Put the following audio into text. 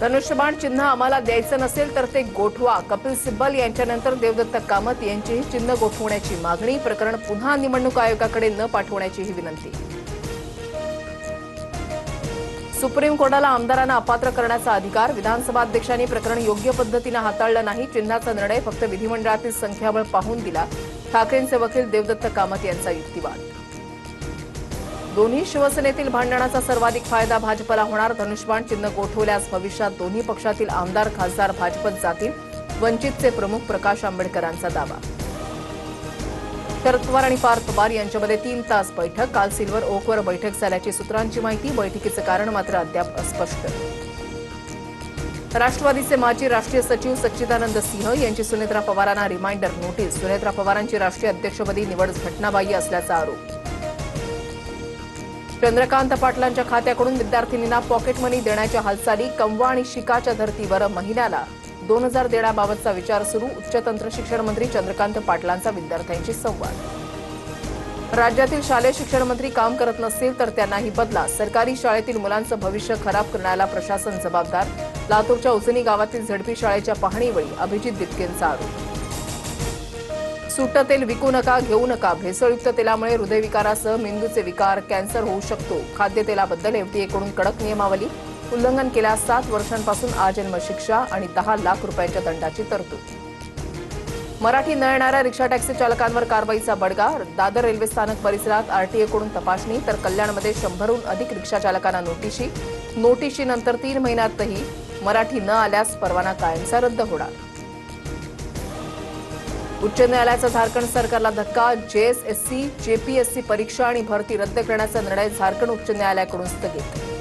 धनुष्यबाण चिन्ह आम्हाला द्यायचं नसेल तर ते गोठवा. कपिल सिब्बल यांच्यानंतर देवदत्त कामत यांचीही चिन्ह गोठवण्याची मागणी. प्रकरण पुन्हा निवडणूक आयोगाकडे न पाठवण्याचीही विनंती. सुप्रीम कोर्टाला आमदारांना अपात्र करण्याचा अधिकार. विधानसभा अध्यक्षांनी प्रकरण योग्य पद्धतीने हाताळलं नाही. चिन्हाचा निर्णय फक्त विधिमंडळातील संख्याबळ पाहून दिला. ठाकरेंचे वकील देवदत्त कामत यांचा युक्तिवाद. दोन्ही शिवसेनेतील भांडणाचा सर्वाधिक फायदा भाजपला होणार. धनुष्यबाण चिन्ह गोठवल्यास भविष्यात दोन्ही पक्षातील आमदार खासदार भाजपत जातील. वंचितचे प्रमुख प्रकाश आंबेडकरांचा दावा. शरद पवार आणि पार्थ पवार यांच्यामध्ये 3 तास बैठक. काल सिल्वर ओकवर बैठक झाल्याची सूत्रांची माहिती. बैठकीचं कारण मात्र अद्याप अस्पष्ट. राष्ट्रवादीचे माजी राष्ट्रीय सचिव सच्चिदानंद सिंह यांची सुनेत्रा पवारांना रिमाइंडर नोटीस. सुनेत्रा पवारांची राष्ट्रीय अध्यक्षपदी निवड घटनाबाह्य असल्याचा आरोप. चंद्रकांत पाटलांच्या खात्याकडून विद्यार्थिनींना पॉकेट मनी देण्याच्या हालचाली. कंवा आणि शिकाच्या धर्तीवर महिन्याला 2000 देण्याबाबतचा विचार सुरू. उच्च तंत्र शिक्षण मंत्री चंद्रकांत पाटलांचा विद्यार्थ्यांशी संवाद. राज्यातील शालेय शिक्षण मंत्री काम करत नसतील तर त्यांनाही बदला. सरकारी शाळेतील मुलांचं भविष्य खराब करण्याला प्रशासन जबाबदार. लातूरच्या उजनी गावातील झडपी शाळेच्या पाहणीवेळी अभिजित दिपकेंचा आरोप. सुट्ट तेल विकू नका, घेऊ नका. भेसळयुक्त तेलामुळे हृदयविकारासह मेंदूचे विकार, कॅन्सर होऊ शकतो. खाद्यतेलाबद्दल एफडीएकडून कडक नियमावली. उल्लंघन केल्यास 7 वर्षांपासून आजन्म शिक्षा आणि 10 लाख रुपयांच्या दंडाची तरतूद. मराठी न येणाऱ्या रिक्षा टॅक्सी चालकांवर कारवाईचा बडगा. दादर रेल्वे स्थानक परिसरात आरटीएकडून तपासणी तर कल्याणमध्ये 100हून अधिक रिक्षा चालकांना नोटीशी. नोटीशीनंतर 3 महिन्यातही मराठी न आल्यास परवाना कायमचा रद्द होणार. उच्च न्यायालयाचा झारखंड सरकारला धक्का. जेएसएससी जेपीएससी परीक्षा आणि भरती रद्द करण्याचा निर्णय झारखंड उच्च न्यायालयाकडून स्थगित.